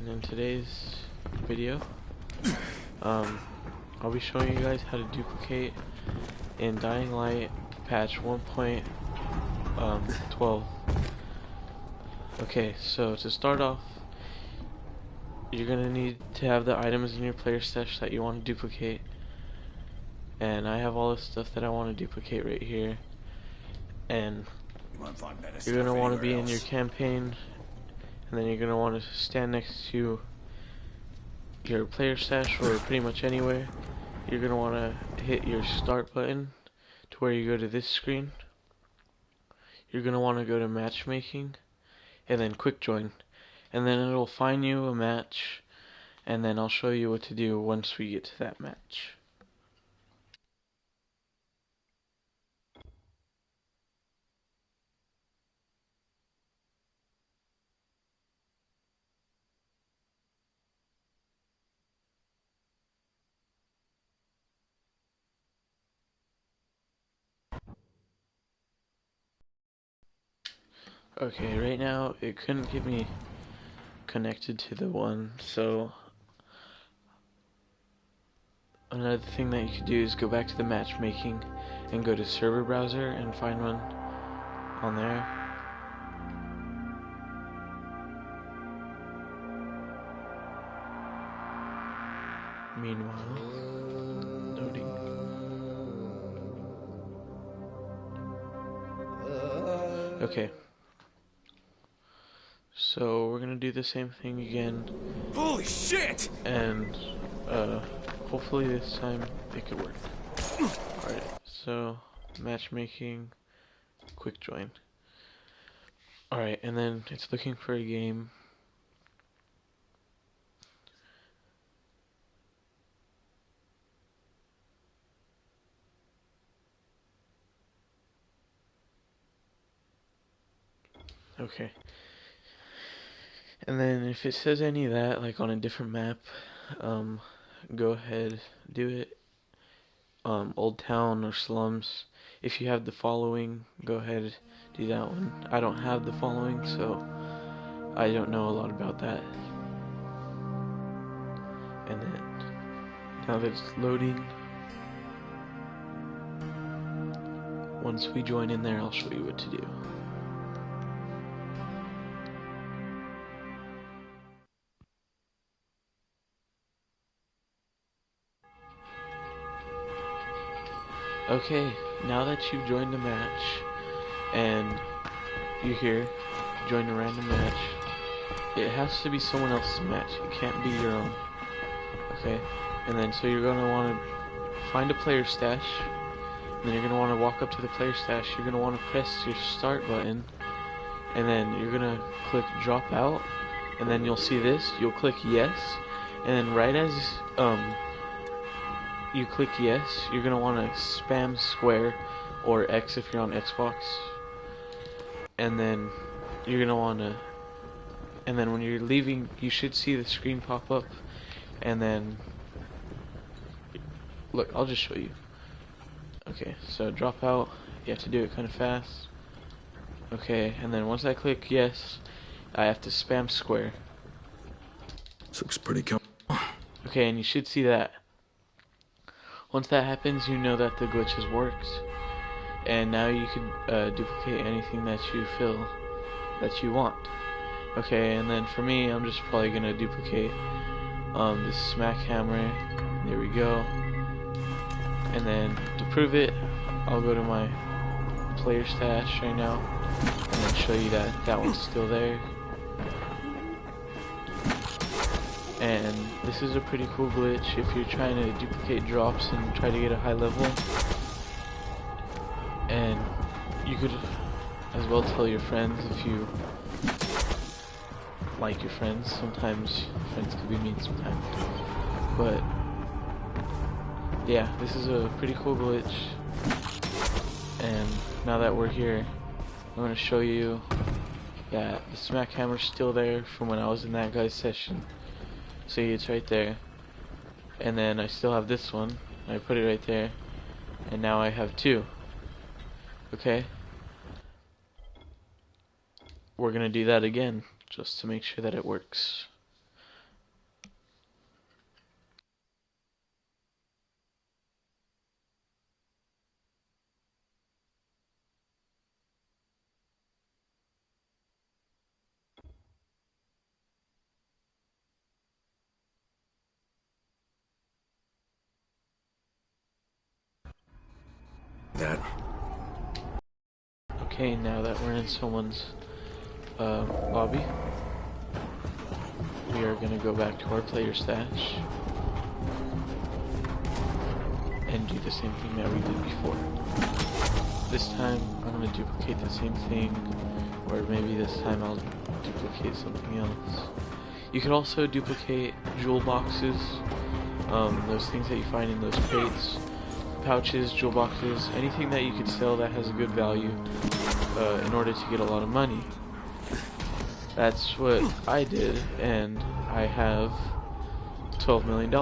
and in today's video, I'll be showing you guys how to duplicate in Dying Light patch 1.12. Okay, so to start off, you're gonna need to have the items in your player stash that you want to duplicate, and I have all the stuff that I want to duplicate right here. And you're gonna want to be in your campaign, and then you're gonna want to stand next to your player stash or pretty much anywhere. You're gonna want to hit your start button to where you go to this screen. You're gonna want to go to matchmaking and then quick join, and then it'll find you a match, and then I'll show you what to do once we get to that match. Okay, right now it couldn't get me connected to the one, so another thing that you could do is go back to the matchmaking and go to server browser and find one on there. Meanwhile, loading. Okay. So we're gonna do the same thing again. Holy shit! And hopefully this time it could work. Alright, so matchmaking, quick join. Alright, and then it's looking for a game. Okay. And then if it says any of that, like on a different map, go ahead, do it. Old Town or Slums. If you have the following, go ahead, do that one. I don't have the following, so I don't know a lot about that. And then, now that it's loading, once we join in there, I'll show you what to do. Okay, now that you've joined the match, and you're here, join a random match, it has to be someone else's match, it can't be your own. Okay, and then so you're going to want to find a player stash, and then you're going to want to walk up to the player stash, you're going to want to press your start button, and then you're going to click drop out, and then you'll see this, you'll click yes, and then right as you click yes, you're going to want to spam square or X if you're on Xbox, and then you're going to want to, and then when you're leaving, you should see the screen pop up, and then, look, I'll just show you. Okay, so drop out, you have to do it kind of fast. Okay, and then once I click yes, I have to spam square. This looks pretty cool. Okay, and you should see that. Once that happens, you know that the glitch has worked, and now you can duplicate anything that you feel that you want. Okay, and then for me, I'm just probably gonna duplicate this smack hammer. There we go. And then to prove it, I'll go to my player stash right now and then show you that that one's still there. And this is a pretty cool glitch if you're trying to duplicate drops and try to get a high level. And you could as well tell your friends if you like your friends. Sometimes friends could be mean sometimes. But yeah, this is a pretty cool glitch. And now that we're here, I'm going to show you that the smack hammer's still there from when I was in that guy's session. See, it's right there. And then I still have this one. I put it right there. And now I have two. Okay? We're gonna do that again, just to make sure that it works. Okay, now that we're in someone's lobby, we are gonna go back to our player stash and do the same thing that we did before. This time I'm gonna duplicate the same thing, or maybe this time I'll duplicate something else. You could also duplicate jewel boxes, those things that you find in those crates, pouches, jewel boxes, anything that you could sell that has a good value in order to get a lot of money. That's what I did, and I have $12 million.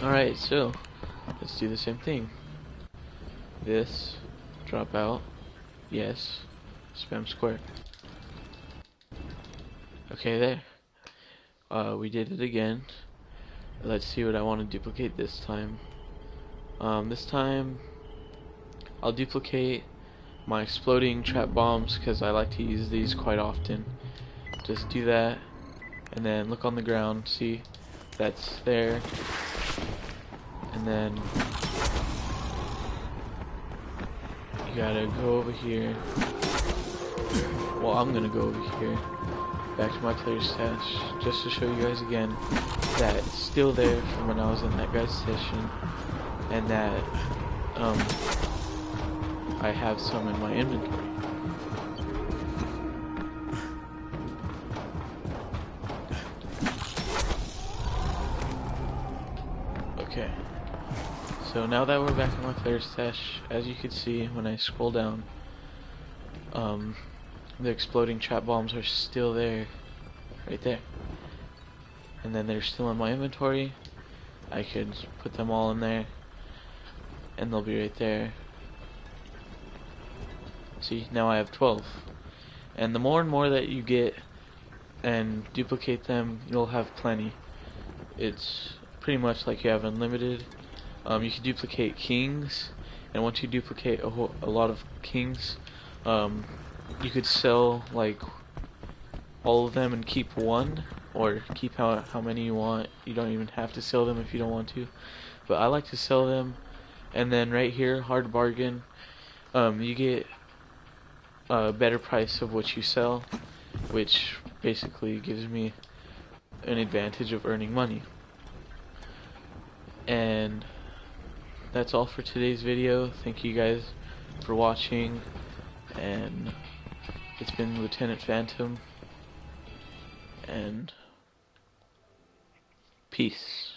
Alright, so let's do the same thing. This, drop out, yes, spam square. Okay, there. We did it again. Let's see what I want to duplicate this time. This time I'll duplicate my exploding trap bombs because I like to use these quite often. Just do that, and then look on the ground, see that's there, and then you gotta go over here. Well, I'm gonna go over here, back to my player stash, just to show you guys again that it's still there from when I was in that guy's session, and that I have some in my inventory. Okay, so now that we're back in my player stash, as you can see when I scroll down, the exploding trap bombs are still there, right there. And then they're still in my inventory. I could put them all in there, and they'll be right there. See, now I have 12. And the more and more that you get and duplicate them, you'll have plenty. It's pretty much like you have unlimited. You can duplicate kings, and once you duplicate a lot of kings, you could sell like all of them and keep one, or keep how many you want. You don't even have to sell them if you don't want to, but I like to sell them. And then right here, hard bargain, you get a better price of what you sell, which basically gives me an advantage of earning money. And that's all for today's video. Thank you guys for watching, and it's been Lieutenant Phantom, and peace.